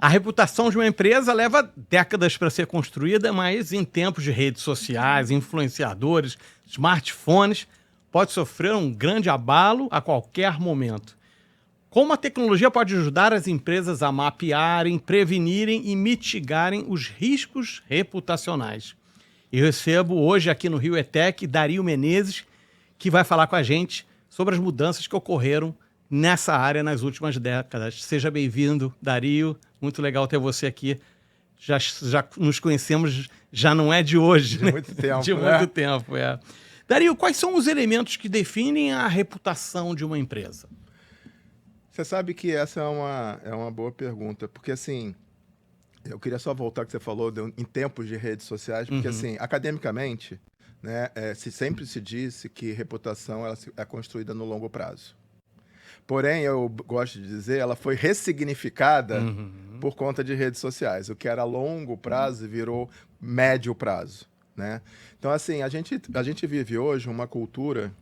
A reputação de uma empresa leva décadas para ser construída, mas em tempos de redes sociais, influenciadores, smartphones, pode sofrer um grande abalo a qualquer momento. Como a tecnologia pode ajudar as empresas a mapearem, prevenirem e mitigarem os riscos reputacionais? Eu recebo hoje aqui no Rio ETEC Dario Menezes, que vai falar com a gente sobre as mudanças que ocorreram nessa área nas últimas décadas. Seja bem-vindo, Dario. Muito legal ter você aqui. Já nos conhecemos, já não é de hoje, de muito tempo, de muito tempo, é. Dario, quais são os elementos que definem a reputação de uma empresa? Você sabe que essa é uma boa pergunta, porque assim, eu queria só voltar ao que você falou em tempos de redes sociais, porque assim, academicamente, né, sempre se disse que reputação ela é construída no longo prazo. Porém, eu gosto de dizer, ela foi ressignificada por conta de redes sociais. O que era longo prazo virou médio prazo, né? Então, assim, a gente vive hoje uma cultura...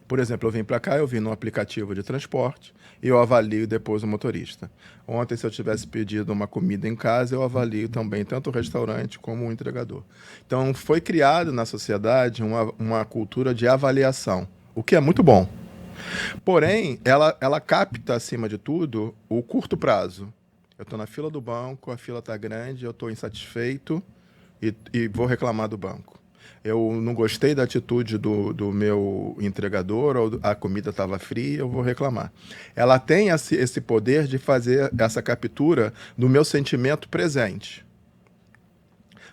Por exemplo, eu vim para cá, eu vim num aplicativo de transporte e eu avalio depois o motorista. Ontem, se eu tivesse pedido uma comida em casa, eu avalio também tanto o restaurante como o entregador. Então, foi criado na sociedade uma cultura de avaliação, o que é muito bom. Porém, ela capta, acima de tudo, o curto prazo. Eu estou na fila do banco, a fila está grande, eu estou insatisfeito e vou reclamar do banco. Eu não gostei da atitude do meu entregador, ou a comida estava fria, eu vou reclamar. Ela tem esse poder de fazer essa captura do meu sentimento presente.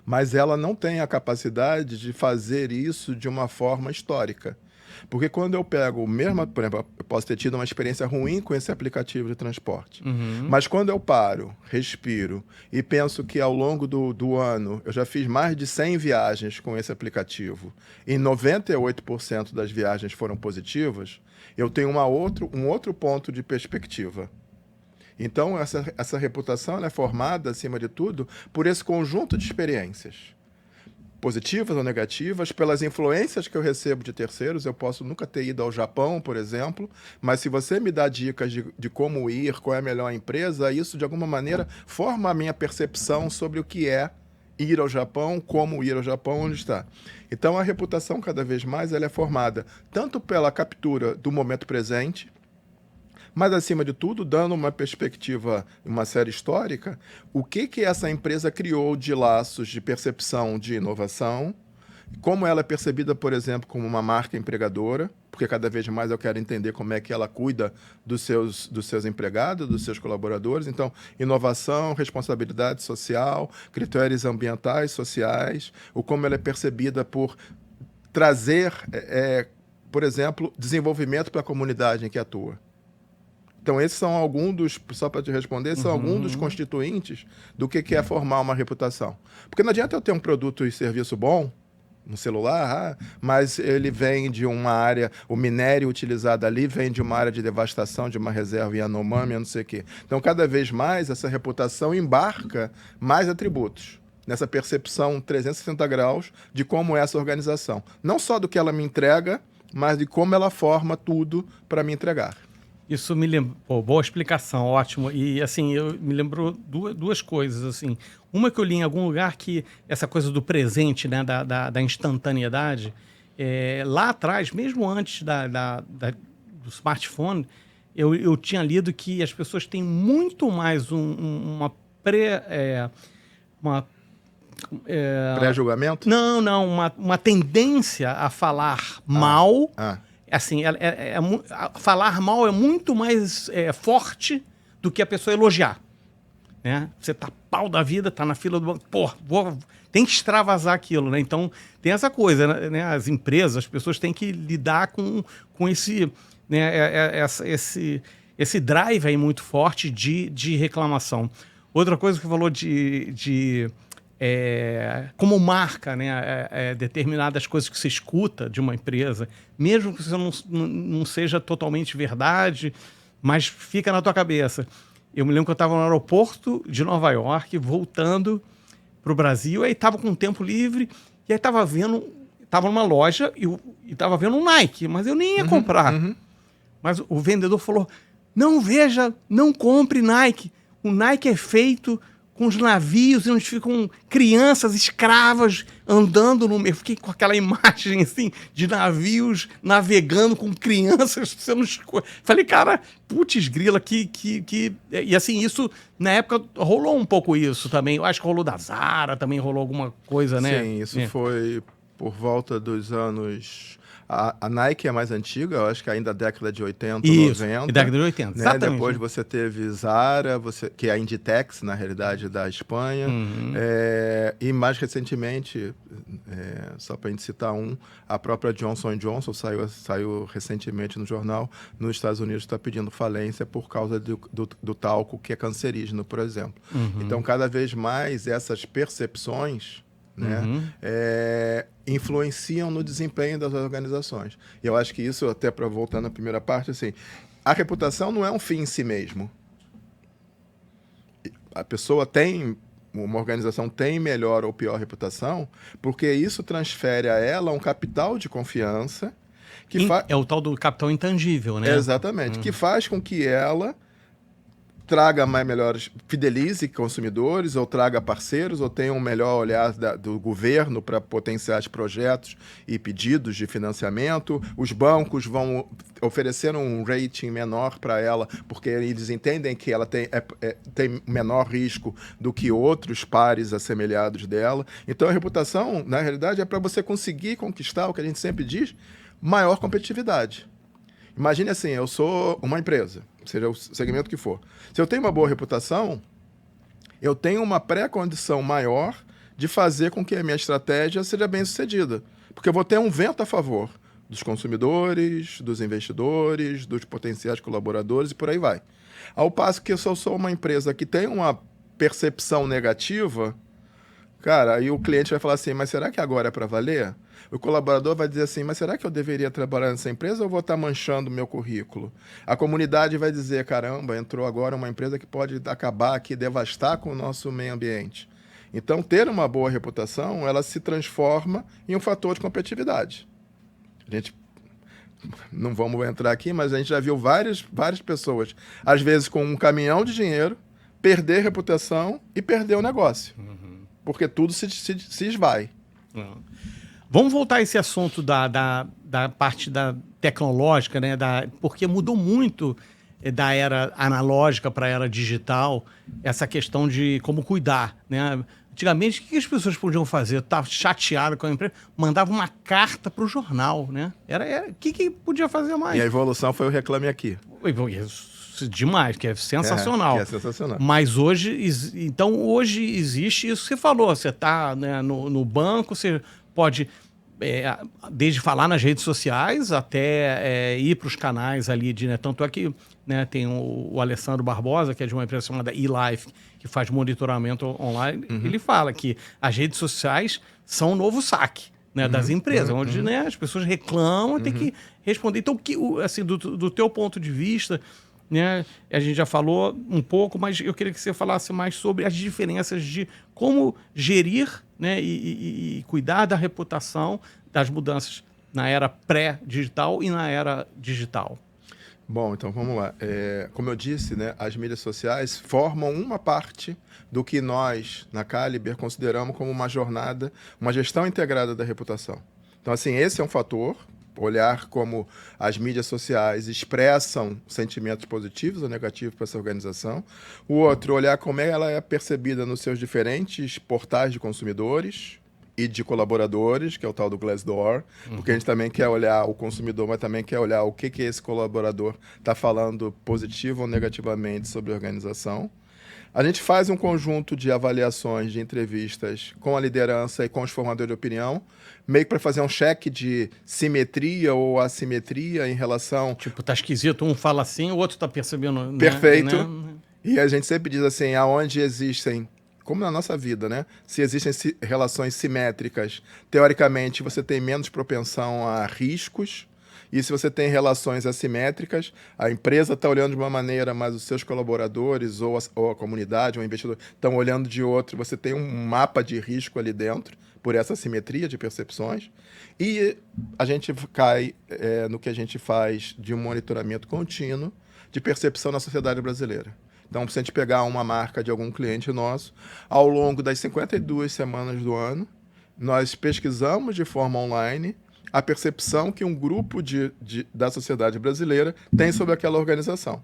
Mas ela não tem a capacidade de fazer isso de uma forma histórica. Porque quando eu pego por exemplo, eu posso ter tido uma experiência ruim com esse aplicativo de transporte. Mas quando eu paro, respiro e penso que ao longo do ano eu já fiz mais de 100 viagens com esse aplicativo e 98% das viagens foram positivas, eu tenho um outro ponto de perspectiva. Então, essa reputação ela é formada, acima de tudo, por esse conjunto de experiências. Positivas ou negativas, pelas influências que eu recebo de terceiros. Eu posso nunca ter ido ao Japão, por exemplo, mas se você me dá dicas de como ir, qual é a melhor empresa, isso de alguma maneira forma a minha percepção sobre o que é ir ao Japão, como ir ao Japão, onde está. Então a reputação cada vez mais ela é formada tanto pela captura do momento presente, mas, acima de tudo, dando uma perspectiva, uma série histórica, o que essa empresa criou de laços de percepção de inovação, como ela é percebida, por exemplo, como uma marca empregadora, porque cada vez mais eu quero entender como é que ela cuida dos seus empregados, dos seus colaboradores. Então, inovação, responsabilidade social, critérios ambientais, sociais, o como ela é percebida por trazer, por exemplo, desenvolvimento para a comunidade em que atua. Então, esses são alguns dos, só para te responder, são alguns dos constituintes do que é formar uma reputação. Porque não adianta eu ter um produto e serviço bom, no celular, mas ele vem de uma área, o minério utilizado ali vem de uma área de devastação, de uma reserva Yanomami, não sei o quê. Então, cada vez mais, essa reputação embarca mais atributos nessa percepção 360 graus de como é essa organização. Não só do que ela me entrega, mas de como ela forma tudo para me entregar. Isso me lembra... boa explicação, ótimo. E, assim, eu me lembrou duas coisas, assim. Uma que eu li em algum lugar que essa coisa do presente, né, da instantaneidade, lá atrás, mesmo antes do smartphone, eu tinha lido que as pessoas têm muito mais uma pré-julgamento? Não, uma tendência a falar mal... Assim, falar mal é muito mais forte do que a pessoa elogiar. Né? Você tá pau da vida, tá na fila do banco, tem que extravasar aquilo, né? Então, tem essa coisa, né? As empresas, as pessoas têm que lidar com esse, né? esse drive aí muito forte de reclamação. Outra coisa que você falou como marca, né, determinadas coisas que você escuta de uma empresa, mesmo que isso não seja totalmente verdade, mas fica na tua cabeça. Eu me lembro que eu estava no aeroporto de Nova York, voltando para o Brasil, aí estava com um tempo livre, e aí estava numa loja e estava vendo um Nike, mas eu nem ia comprar. Mas o vendedor falou, não compre Nike. o Nike é feito com os navios onde ficam crianças escravas andando no meio. Fiquei com aquela imagem, assim, de navios navegando com crianças sendo... Falei, cara, putz grila, E assim, isso, na época, rolou um pouco isso também. Eu acho que rolou da Zara, também rolou alguma coisa, né? Sim, isso foi por volta dos anos... A Nike é mais antiga, eu acho que ainda década de 80, isso, 90. década de 80, né? exatamente. Depois você teve Zara, que é a Inditex, na realidade, da Espanha. E mais recentemente, só para a gente citar a própria Johnson & Johnson saiu recentemente no jornal, nos Estados Unidos está pedindo falência por causa do talco que é cancerígeno, por exemplo. Então, cada vez mais essas percepções... né, influenciam no desempenho das organizações. E eu acho que isso, até para voltar na primeira parte, assim, a reputação não é um fim em si mesmo. A pessoa uma organização tem melhor ou pior reputação, porque isso transfere a ela um capital de confiança que É o tal do capital intangível, né? Exatamente, que faz com que ela traga fidelize consumidores, ou traga parceiros, ou tenha um melhor olhar do governo para potenciar projetos e pedidos de financiamento. Os bancos vão oferecer um rating menor para ela, porque eles entendem que ela tem menor risco do que outros pares assemelhados dela. Então, a reputação, na realidade, é para você conseguir conquistar, o que a gente sempre diz, maior competitividade. Imagine assim, eu sou uma empresa, seja o segmento que for. Se eu tenho uma boa reputação, eu tenho uma pré-condição maior de fazer com que a minha estratégia seja bem sucedida. Porque eu vou ter um vento a favor dos consumidores, dos investidores, dos potenciais colaboradores e por aí vai. Ao passo que se eu sou uma empresa que tem uma percepção negativa, cara, aí o cliente vai falar assim, mas será que agora é para valer? O colaborador vai dizer assim, mas será que eu deveria trabalhar nessa empresa ou vou estar manchando o meu currículo? A comunidade vai dizer, caramba, entrou agora uma empresa que pode acabar aqui, devastar com o nosso meio ambiente. Então, ter uma boa reputação, ela se transforma em um fator de competitividade. A gente, não vamos entrar aqui, mas a gente já viu várias pessoas, às vezes com um caminhão de dinheiro, perder reputação e perder o negócio. Porque tudo se esvai. Vamos voltar a esse assunto da parte tecnológica, né? Porque mudou muito da era analógica para a era digital, essa questão de como cuidar, né? Antigamente, o que as pessoas podiam fazer? Estava chateado com a empresa, mandava uma carta para o jornal, né? O que podia fazer mais? E a evolução foi o Reclame Aqui. Demais, que é sensacional. Que é sensacional. Mas hoje existe isso que você falou. Você está, né, no banco, você pode, desde falar nas redes sociais até ir para os canais ali de, né, tanto é que, né, tem o Alessandro Barbosa, que é de uma empresa chamada eLife, que faz monitoramento online. Ele fala que as redes sociais são o novo saque, né, das empresas, onde, né, as pessoas reclamam e tem que responder. Então, assim, do teu ponto de vista, né, a gente já falou um pouco, mas eu queria que você falasse mais sobre as diferenças de como gerir, né, e cuidar da reputação das mudanças na era pré-digital e na era digital. Bom, então vamos lá. Como eu disse, né, as mídias sociais formam uma parte do que nós, na Caliber, consideramos como uma jornada, uma gestão integrada da reputação. Então, assim, esse é um fator, olhar como as mídias sociais expressam sentimentos positivos ou negativos para essa organização. O outro, olhar como ela é percebida nos seus diferentes portais de consumidores e de colaboradores, que é o tal do Glassdoor, porque a gente também quer olhar o consumidor, mas também quer olhar o que esse colaborador está falando positivo ou negativamente sobre a organização. A gente faz um conjunto de avaliações, de entrevistas com a liderança e com os formadores de opinião, meio que para fazer um cheque de simetria ou assimetria em relação... Tipo, tá esquisito, um fala assim, o outro tá percebendo... Perfeito. Né? E a gente sempre diz assim, aonde existem, como na nossa vida, né? Se existem relações simétricas, teoricamente você tem menos propensão a riscos. E se você tem relações assimétricas, a empresa está olhando de uma maneira, mas os seus colaboradores ou a comunidade ou o investidor estão olhando de outra. Você tem um mapa de risco ali dentro, por essa assimetria de percepções. E a gente cai no que a gente faz de um monitoramento contínuo de percepção na sociedade brasileira. Então, se a gente pegar uma marca de algum cliente nosso, ao longo das 52 semanas do ano, nós pesquisamos de forma online a percepção que um grupo da sociedade brasileira tem sobre aquela organização.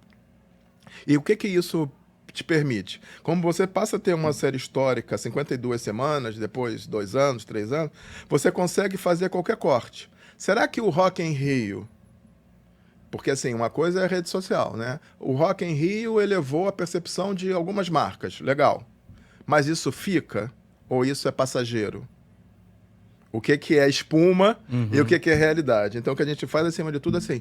E o que isso te permite? Como você passa a ter uma série histórica, 52 semanas, depois 2 anos, 3 anos, você consegue fazer qualquer corte. Será que o Rock in Rio... Porque, assim, uma coisa é a rede social, né? O Rock in Rio elevou a percepção de algumas marcas. Legal. Mas isso fica? Ou isso é passageiro? O que é espuma e o que é realidade? Então, o que a gente faz, acima de tudo, assim...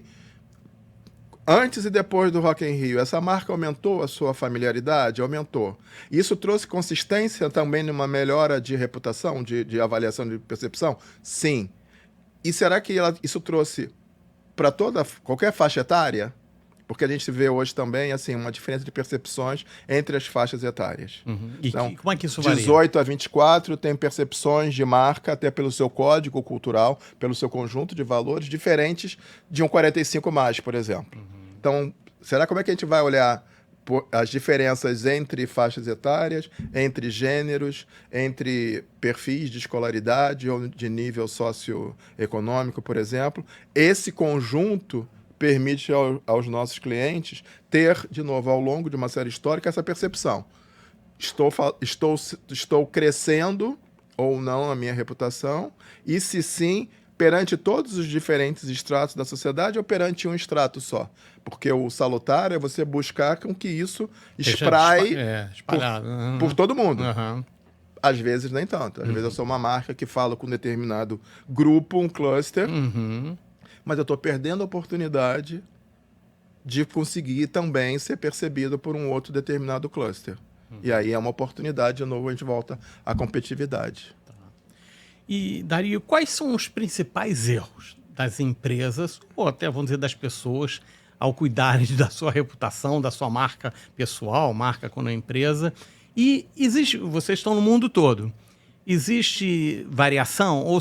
Antes e depois do Rock in Rio, essa marca aumentou a sua familiaridade? Aumentou. Isso trouxe consistência também numa melhora de reputação, de avaliação de percepção? Sim. E será que isso trouxe para qualquer faixa etária? Porque a gente vê hoje também assim, uma diferença de percepções entre as faixas etárias. E então, como é que isso varia? 18 a 24 tem percepções de marca, até pelo seu código cultural, pelo seu conjunto de valores, diferentes de um 45 mais, por exemplo. Então, como é que a gente vai olhar as diferenças entre faixas etárias, entre gêneros, entre perfis de escolaridade ou de nível socioeconômico, por exemplo? Esse conjunto permite aos nossos clientes ter, de novo, ao longo de uma série histórica, essa percepção. Estou crescendo ou não a minha reputação, e se sim, perante todos os diferentes estratos da sociedade ou perante um extrato só? Porque o salutar é você buscar com que isso espraie por todo mundo. Às vezes nem tanto. Às vezes eu sou uma marca que fala com um determinado grupo, um cluster, mas eu estou perdendo a oportunidade de conseguir também ser percebido por um outro determinado cluster. E aí é uma oportunidade, de novo, a gente volta à competitividade. E, Dario, quais são os principais erros das empresas, ou até, vamos dizer, das pessoas, ao cuidarem da sua reputação, da sua marca pessoal, marca quando é empresa? E vocês estão no mundo todo. Existe variação? Ou,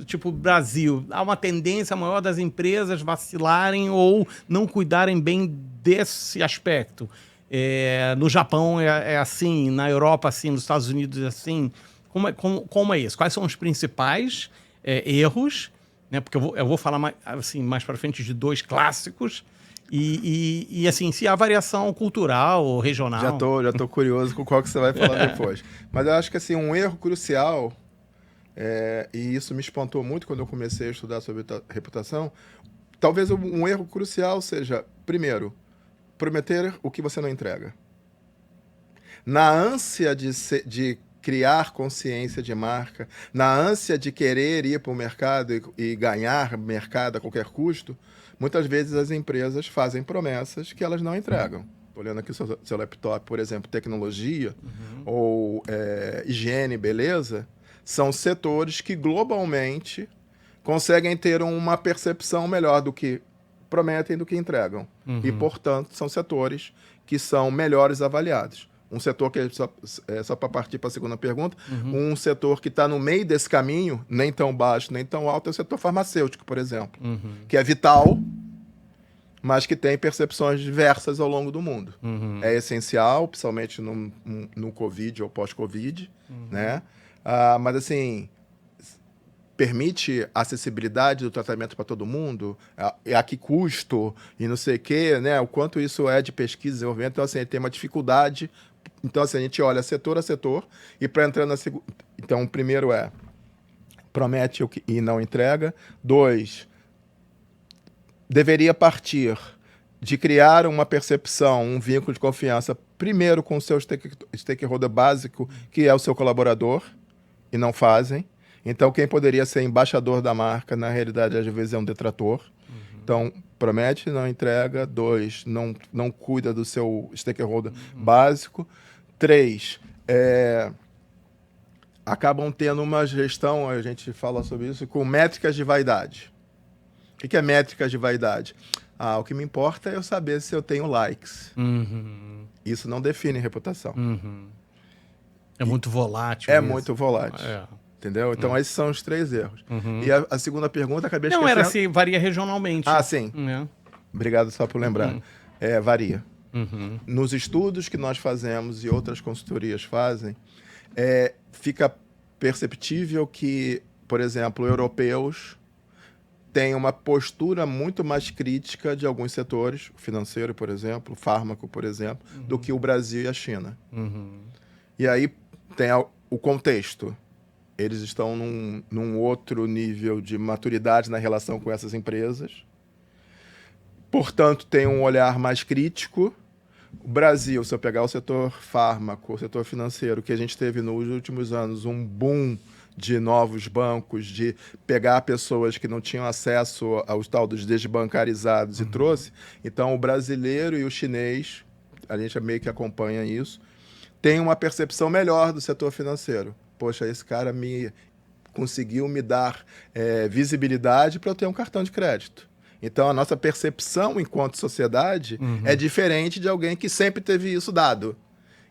tipo, Brasil, há uma tendência maior das empresas vacilarem ou não cuidarem bem desse aspecto? No Japão é assim, na Europa assim, nos Estados Unidos é assim. Como é isso? Quais são os principais erros? Né? Porque eu vou falar mais para frente de 2 clássicos. E assim, se há variação cultural ou regional. Já tô curioso com qual que você vai falar depois. Mas eu acho que assim, um erro crucial, e isso me espantou muito quando eu comecei a estudar sobre reputação, talvez um erro crucial seja, primeiro, prometer o que você não entrega. Na ânsia de criar consciência de marca, na ânsia de querer ir para o mercado e ganhar mercado a qualquer custo, muitas vezes as empresas fazem promessas que elas não entregam. Estou olhando aqui o seu laptop, por exemplo, tecnologia ou higiene, beleza, são setores que globalmente conseguem ter uma percepção melhor do que prometem do que entregam. E, portanto, são setores que são melhores avaliados. Um setor que, só para partir para a segunda pergunta, um setor que está no meio desse caminho, nem tão baixo, nem tão alto, é o setor farmacêutico, por exemplo, que é vital, mas que tem percepções diversas ao longo do mundo. É essencial, principalmente no Covid ou pós-Covid, né? Mas, assim, permite acessibilidade do tratamento para todo mundo, a que custo e não sei o quê, né? O quanto isso é de pesquisa e desenvolvimento. Então, assim, tem uma dificuldade. Então, assim, a gente olha setor a setor e para entrar na segunda... Então, o primeiro promete e não entrega. 2, deveria partir de criar uma percepção, um vínculo de confiança, primeiro com o seu stakeholder básico, que é o seu colaborador, e não fazem. Então, quem poderia ser embaixador da marca, na realidade, às vezes é um detrator. Então, promete, não entrega. 2, não cuida do seu stakeholder básico. 3, acabam tendo uma gestão, a gente fala sobre isso, com métricas de vaidade. O que é métricas de vaidade? O que me importa é eu saber se eu tenho likes. Isso não define reputação. É muito volátil. É muito volátil. Entendeu? Então, esses são os 3 erros. E a segunda pergunta, acabei de esquecer. Não, era se varia regionalmente. Sim. Obrigado só por lembrar. Varia. Nos estudos que nós fazemos e outras consultorias fazem, fica perceptível que, por exemplo, europeus têm uma postura muito mais crítica de alguns setores, o financeiro, por exemplo, o fármaco, por exemplo, do que o Brasil e a China. E aí tem o contexto. Eles estão num outro nível de maturidade na relação com essas empresas. Portanto, tem um olhar mais crítico. O Brasil, se eu pegar o setor fármaco, o setor financeiro, que a gente teve nos últimos anos um boom de novos bancos, de pegar pessoas que não tinham acesso aos tal dos desbancarizados e trouxe. Então, o brasileiro e o chinês, a gente meio que acompanha isso, tem uma percepção melhor do setor financeiro. Poxa, esse cara conseguiu me dar visibilidade para eu ter um cartão de crédito. Então, a nossa percepção enquanto sociedade é diferente de alguém que sempre teve isso dado.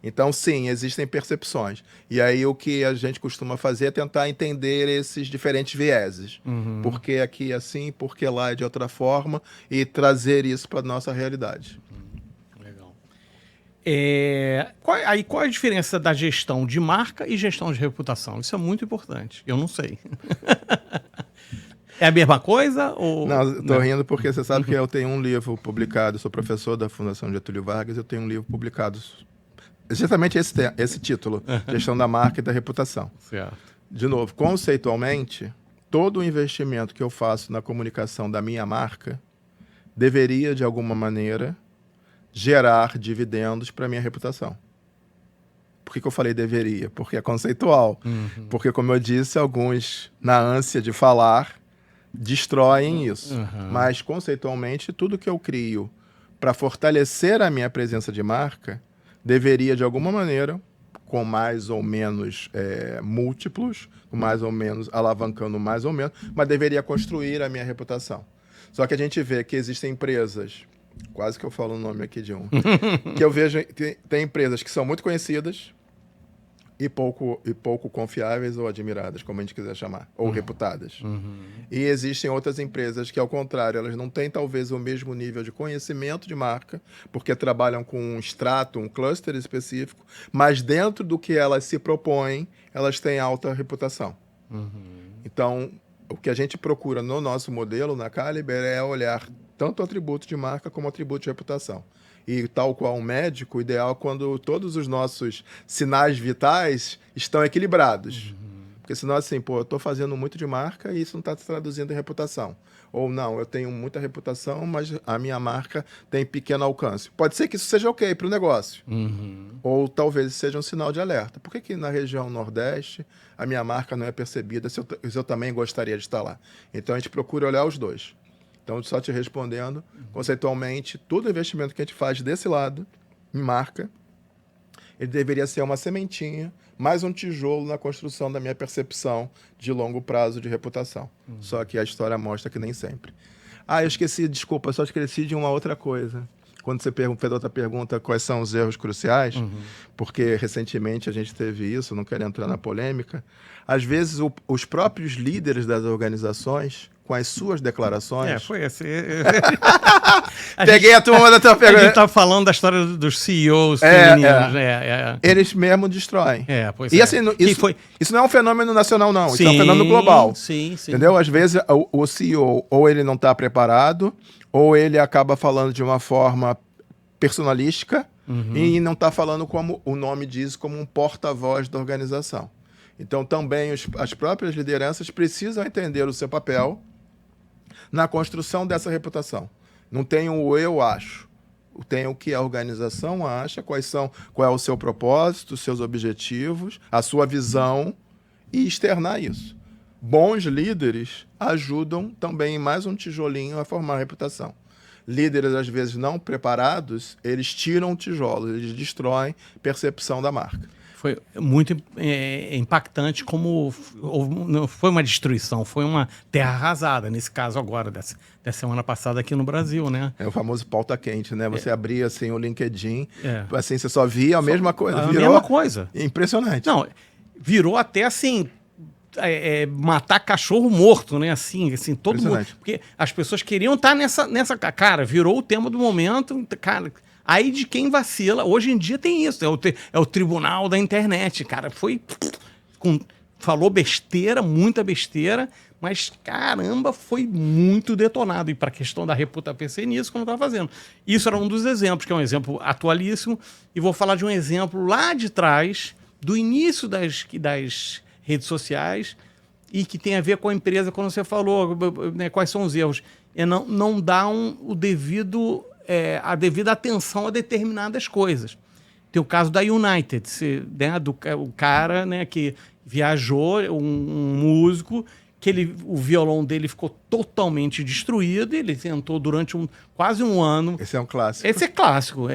Então, sim, existem percepções. E aí, o que a gente costuma fazer é tentar entender esses diferentes vieses. Por que aqui é assim, por que lá é de outra forma, e trazer isso para a nossa realidade. Legal. Qual a diferença da gestão de marca e gestão de reputação? Isso é muito importante. Eu não sei. É a mesma coisa? Ou... Não, estou rindo porque você sabe que eu tenho um livro publicado, sou professor da Fundação Getúlio Vargas, eu tenho um livro publicado, exatamente esse título, Gestão da Marca e da Reputação. Certo. De novo, conceitualmente, todo o investimento que eu faço na comunicação da minha marca deveria, de alguma maneira, gerar dividendos para a minha reputação. Por que eu falei deveria? Porque é conceitual. Porque, como eu disse, alguns, na ânsia de falar, destroem isso. Mas, conceitualmente, tudo que eu crio para fortalecer a minha presença de marca deveria, de alguma maneira, com mais ou menos múltiplos, com mais ou menos, alavancando mais ou menos, mas deveria construir a minha reputação. Só que a gente vê que existem empresas, quase que eu falo o nome aqui de um, que eu vejo, tem empresas que são muito conhecidas e pouco confiáveis ou admiradas, como a gente quiser chamar, ou reputadas. E existem outras empresas que, ao contrário, elas não têm talvez o mesmo nível de conhecimento de marca, porque trabalham com um extrato, um cluster específico, mas dentro do que elas se propõem, elas têm alta reputação. Então, o que a gente procura no nosso modelo, na Caliber, é olhar tanto o atributo de marca como o atributo de reputação. E tal qual um médico, o ideal é quando todos os nossos sinais vitais estão equilibrados. Porque senão, assim, eu estou fazendo muito de marca e isso não está se traduzindo em reputação. Ou não, eu tenho muita reputação, mas a minha marca tem pequeno alcance. Pode ser que isso seja ok para o negócio. Ou talvez seja um sinal de alerta. Por que na região Nordeste a minha marca não é percebida se eu também gostaria de estar lá? Então, a gente procura olhar os dois. Então, só te respondendo, conceitualmente, todo investimento que a gente faz desse lado, em marca, ele deveria ser uma sementinha, mais um tijolo na construção da minha percepção de longo prazo de reputação. Só que a história mostra que nem sempre. Eu esqueci, desculpa, só esqueci de uma outra coisa. Quando você fez outra pergunta, quais são os erros cruciais, porque recentemente a gente teve isso, não quero entrar na polêmica, às vezes os próprios líderes das organizações, com as suas declarações... foi esse... Peguei a turma da tua pergunta. A gente estava falando da história dos CEOs femininos. Eles mesmo destroem. Pois e assim, isso não é um fenômeno nacional, não. Isso é um fenômeno global. Sim. Entendeu? Às vezes o CEO ou ele não está preparado, ou ele acaba falando de uma forma personalística e não está falando, como o nome diz, como um porta-voz da organização. Então, também as próprias lideranças precisam entender o seu papel na construção dessa reputação. Não tem o eu acho, tem o que a organização acha, qual é o seu propósito, os seus objetivos, a sua visão, e externar isso. Bons líderes ajudam também em mais um tijolinho a formar a reputação. Líderes, às vezes, não preparados, eles tiram o tijolo, eles destroem a percepção da marca. Foi muito impactante como não foi uma destruição, foi uma terra arrasada, nesse caso agora, dessa semana passada aqui no Brasil, né? É o famoso pauta quente, né? Você abria assim, o LinkedIn, assim, você só via a mesma coisa. A mesma coisa. Impressionante. Não, virou até assim... matar cachorro morto, né? Assim, todo mundo. Porque as pessoas queriam estar nessa. Cara, virou o tema do momento. Cara, aí de quem vacila. Hoje em dia tem isso. É o tribunal da internet, cara. Falou besteira, muita besteira, mas caramba, foi muito detonado. E para a questão da reputação, pensei nisso quando eu estava fazendo. Isso era um dos exemplos, que é um exemplo atualíssimo. E vou falar de um exemplo lá de trás, do início das redes sociais, e que tem a ver com a empresa, quando você falou, né, quais são os erros. Não dá a devida atenção a determinadas coisas. Tem o caso da United, né, o cara, né, que viajou, um músico, que o violão dele ficou totalmente destruído, e ele tentou durante quase um ano. Esse é um clássico. Esse é clássico,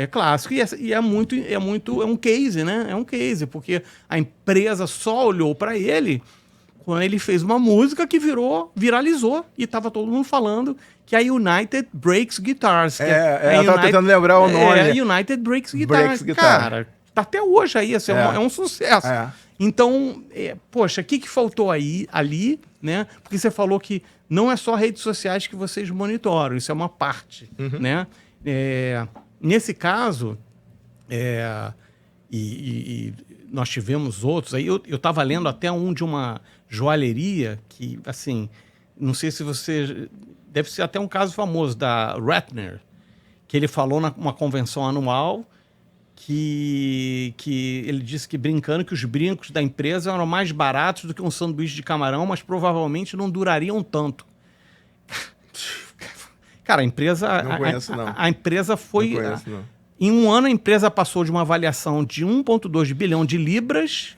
e é um case, né? É um case, porque a empresa só olhou para ele quando ele fez uma música que viralizou, e estava todo mundo falando que a United Breaks Guitars. Eu tava tentando lembrar o nome. A United Breaks Guitars. Cara, tá até hoje aí, é um sucesso. Então, poxa, o que faltou ali, né? Porque você falou que não é só redes sociais que vocês monitoram, isso é uma parte, né? Nesse caso, e nós tivemos outros, aí eu estava lendo até de uma joalheria que, assim, não sei se você... Deve ser até um caso famoso, da Ratner, que ele falou numa convenção anual que ele disse que, brincando, que os brincos da empresa eram mais baratos do que um sanduíche de camarão, mas provavelmente não durariam tanto. Cara, a empresa... Não conheço, não. A empresa foi... Não conheço, não. Em um ano, a empresa passou de uma avaliação de 1,2 bilhão de libras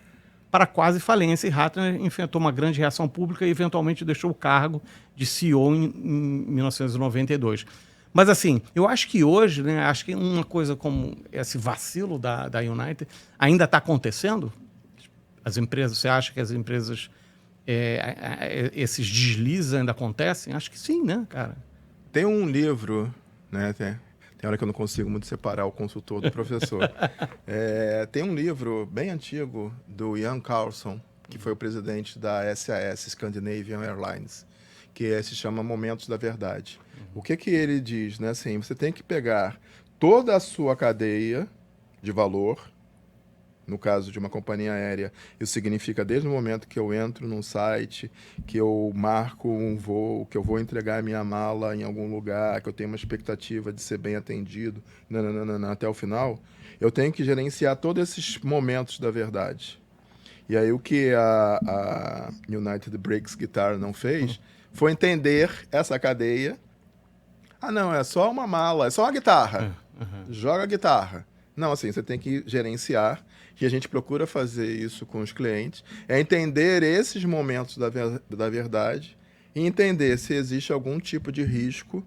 para quase falência, e Ratner enfrentou uma grande reação pública e eventualmente deixou o cargo de CEO em 1992. Mas, assim, eu acho que hoje, né, acho que uma coisa como esse vacilo da United ainda está acontecendo. As empresas, você acha que as empresas, esses deslizes ainda acontecem? Acho que sim, né, cara? Tem um livro, né, tem hora que eu não consigo muito separar o consultor do professor. Tem um livro bem antigo do Jan Carlson, que foi o presidente da SAS, Scandinavian Airlines, que se chama Momentos da Verdade. O que ele diz, né? Assim, você tem que pegar toda a sua cadeia de valor, no caso de uma companhia aérea, isso significa desde o momento que eu entro num site, que eu marco um voo, que eu vou entregar a minha mala em algum lugar, que eu tenho uma expectativa de ser bem atendido, até o final, eu tenho que gerenciar todos esses momentos da verdade. E aí o que a United Breaks Guitar não fez foi entender essa cadeia. Não, é só uma mala, é só uma guitarra. Joga a guitarra. Não, assim, você tem que gerenciar, e a gente procura fazer isso com os clientes, é entender esses momentos da verdade e entender se existe algum tipo de risco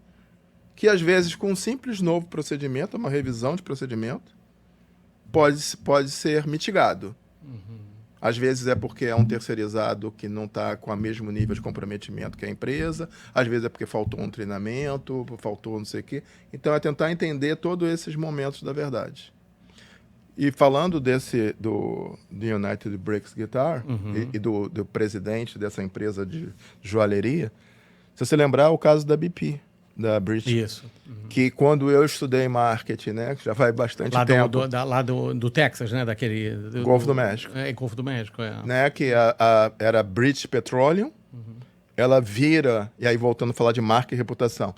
que, às vezes, com um simples novo procedimento, uma revisão de procedimento, pode ser mitigado. Às vezes é porque é um terceirizado que não está com o mesmo nível de comprometimento que a empresa, às vezes é porque faltou um treinamento, faltou não sei o quê. Então, é tentar entender todos esses momentos da verdade. E falando do United Breaks Guitar e do presidente dessa empresa de joalheria, se você lembrar, o caso da BP, da British. Isso. Que quando eu estudei marketing, né, que já vai bastante tempo... Lá do Texas, né? Golfo do México. Golfo do México, Né, que era British Petroleum. Ela vira, e aí voltando a falar de marca e reputação,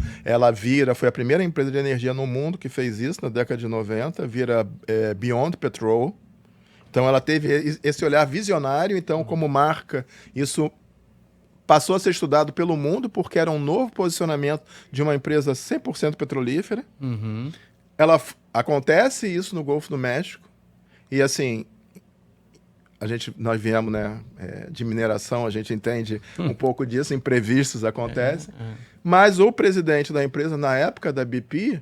foi a primeira empresa de energia no mundo que fez isso na década de 90, vira Beyond Petrol. Então ela teve esse olhar visionário, então como marca, isso passou a ser estudado pelo mundo, porque era um novo posicionamento de uma empresa 100% petrolífera. Acontece isso no Golfo do México, e assim... Nós viemos, né, de mineração, a gente entende um pouco disso, imprevistos acontecem. Mas o presidente da empresa, na época da BP,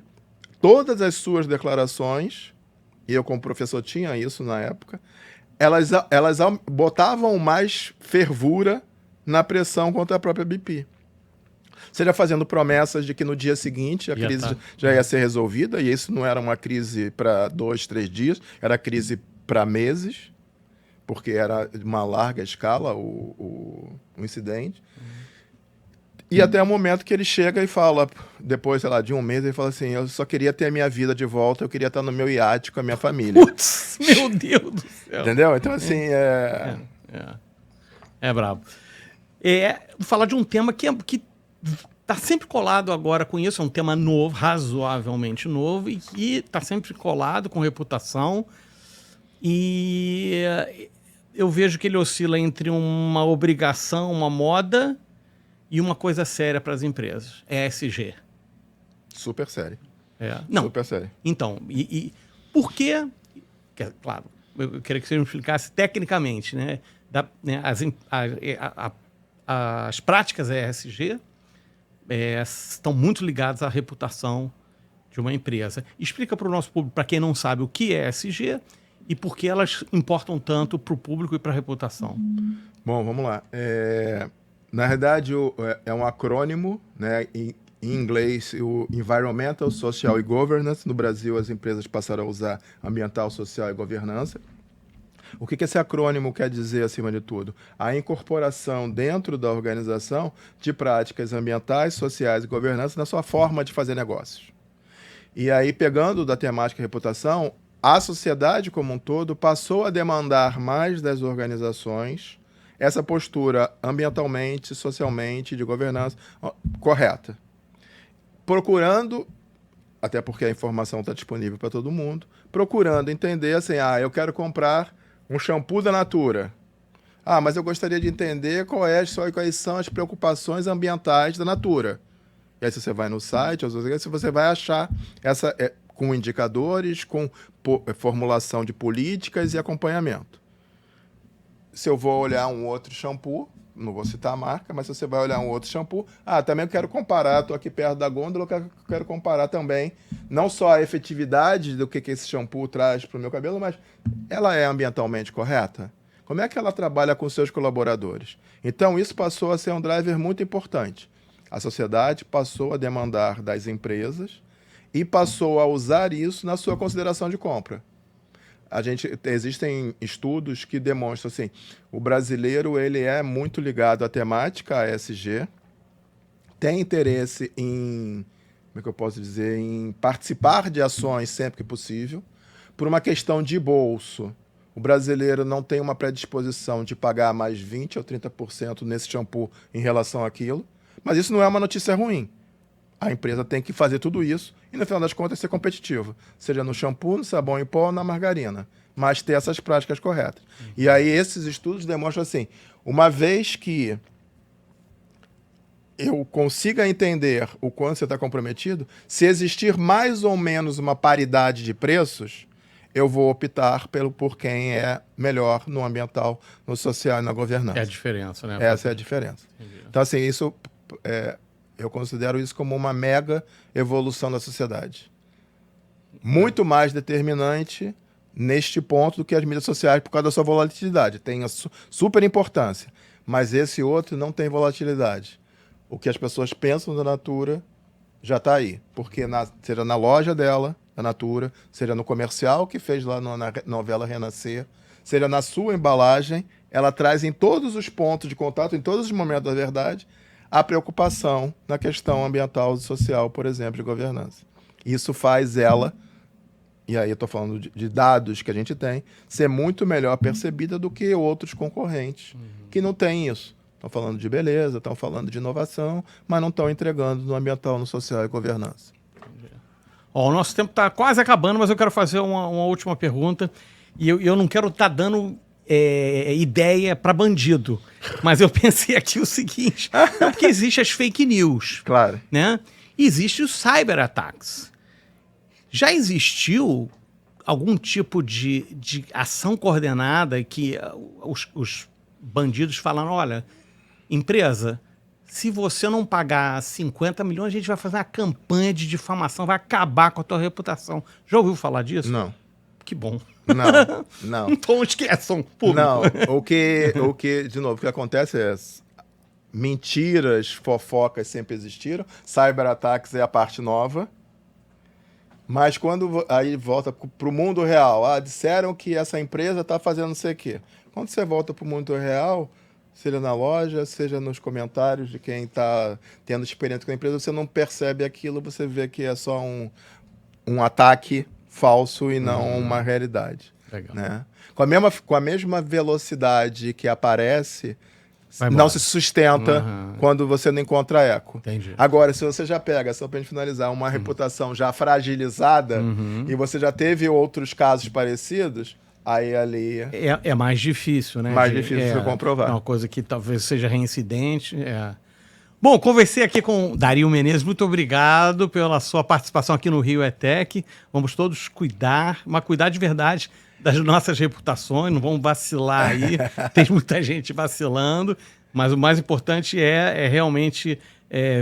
todas as suas declarações, e eu como professor tinha isso na época, elas botavam mais fervura na pressão contra a própria BP. Seja fazendo promessas de que no dia seguinte a crise já ia ser resolvida, e isso não era uma crise para 2, 3 dias, era crise para meses. porque era de uma larga escala o incidente. E até o momento que ele chega e fala, depois, sei lá, de um mês, ele fala assim, eu só queria ter a minha vida de volta, eu queria estar no meu iate com a minha família. Putz, meu Deus do céu. Entendeu? Então, assim, É brabo. Vou falar de um tema que tá sempre colado agora com isso, é um tema novo, razoavelmente novo, e que tá sempre colado com reputação. E eu vejo que ele oscila entre uma obrigação, uma moda e uma coisa séria para as empresas. ESG. super sério. Não. Super sério. Então, e por quê? Claro, eu queria que você me explicasse tecnicamente, né? As práticas ESG estão muito ligadas à reputação de uma empresa. Explica para o nosso público, para quem não sabe, o que é ESG e por que elas importam tanto para o público e para a reputação. Bom, vamos lá. Na verdade, é um acrônimo, né? Em inglês, o Environmental, Social e Governance. No Brasil, as empresas passaram a usar Ambiental, Social e Governança. O que esse acrônimo quer dizer, acima de tudo? A incorporação dentro da organização de práticas ambientais, sociais e governança na sua forma de fazer negócios. E aí, pegando da temática reputação, a sociedade como um todo passou a demandar mais das organizações essa postura ambientalmente, socialmente, de governança correta. Procurando, até porque a informação está disponível para todo mundo, procurando entender assim, eu quero comprar um shampoo da Natura. Mas eu gostaria de entender quais são as preocupações ambientais da Natura. E aí, se você vai no site, você vai achar com indicadores, com formulação de políticas e acompanhamento. Se eu vou olhar um outro shampoo, não vou citar a marca, mas se você vai olhar um outro shampoo, também eu quero comparar, estou aqui perto da gôndola, eu quero comparar também, não só a efetividade do que esse shampoo traz para o meu cabelo, mas ela é ambientalmente correta? Como é que ela trabalha com seus colaboradores? Então, isso passou a ser um driver muito importante. A sociedade passou a demandar das empresas e passou a usar isso na sua consideração de compra. Existem estudos que demonstram assim, o brasileiro ele é muito ligado à temática ESG, tem interesse em, como é que eu posso dizer, em participar de ações sempre que possível. Por uma questão de bolso, o brasileiro não tem uma predisposição de pagar mais 20% ou 30% nesse shampoo em relação àquilo, mas isso não é uma notícia ruim. A empresa tem que fazer tudo isso e, no final das contas, ser competitiva. Seja no shampoo, no sabão em pó ou na margarina. Mas ter essas práticas corretas. E aí, esses estudos demonstram assim, uma vez que eu consiga entender o quanto você está comprometido, se existir mais ou menos uma paridade de preços, eu vou optar por quem é melhor no ambiental, no social e na governança. É a diferença, né? Essa é a diferença. Entendi. Então, assim, isso... eu considero isso como uma mega evolução da sociedade. Muito mais determinante neste ponto do que as mídias sociais por causa da sua volatilidade. Tem a super importância, mas esse outro não tem volatilidade. O que as pessoas pensam da Natura já está aí. Porque seja na loja dela, da Natura, seja no comercial que fez lá na novela Renascer, seja na sua embalagem, ela traz em todos os pontos de contato, em todos os momentos da verdade, a preocupação na questão ambiental e social, por exemplo, de governança. Isso faz ela, e aí eu estou falando de dados que a gente tem, ser muito melhor percebida do que outros concorrentes que não têm isso. Estão falando de beleza, estão falando de inovação, mas não estão entregando no ambiental, no social e governança. O nosso tempo está quase acabando, mas eu quero fazer uma última pergunta. E eu não quero estar dando... ideia para bandido. Mas eu pensei aqui o seguinte, porque existem as fake news. Claro. Né? Existe os cyber-attacks. Já existiu algum tipo de ação coordenada que os bandidos falam, olha, empresa, se você não pagar 50 milhões, a gente vai fazer uma campanha de difamação, vai acabar com a tua reputação. Já ouviu falar disso? Não. Que bom. Não. Então esqueçam, público. Não, o que, de novo, o que acontece é mentiras, fofocas sempre existiram, cyber-ataques é a parte nova. Mas quando aí volta para o mundo real, disseram que essa empresa está fazendo não sei o quê. Quando você volta para o mundo real, seja na loja, seja nos comentários de quem está tendo experiência com a empresa, você não percebe aquilo, você vê que é só um ataque falso e não uma realidade. Legal. Né? Com a mesma velocidade que aparece, Vai não embora. se sustenta quando você não encontra eco. Entendi. Agora, se você já pega, só pra gente finalizar, uma reputação já fragilizada e você já teve outros casos parecidos, aí ali É mais difícil, né? mais difícil de comprovar. É uma coisa que talvez seja reincidente. Bom, conversei aqui com Dario Menezes. Muito obrigado pela sua participação aqui no Rio ETEC. Vamos todos cuidar, mas cuidar de verdade das nossas reputações, não vamos vacilar aí. Tem muita gente vacilando, mas o mais importante é realmente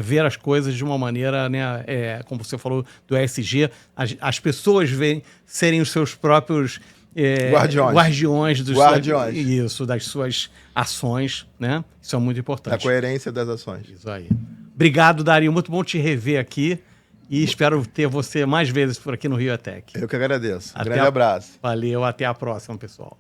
ver as coisas de uma maneira, né, como você falou, do ESG, as pessoas serem os seus próprios guardiões das suas ações, né? Isso é muito importante. A coerência das ações. Isso aí. Obrigado, Dario. Muito bom te rever aqui e espero ter você mais vezes por aqui no Rio ETEC. Eu que agradeço. Grande abraço. Valeu, até a próxima, pessoal.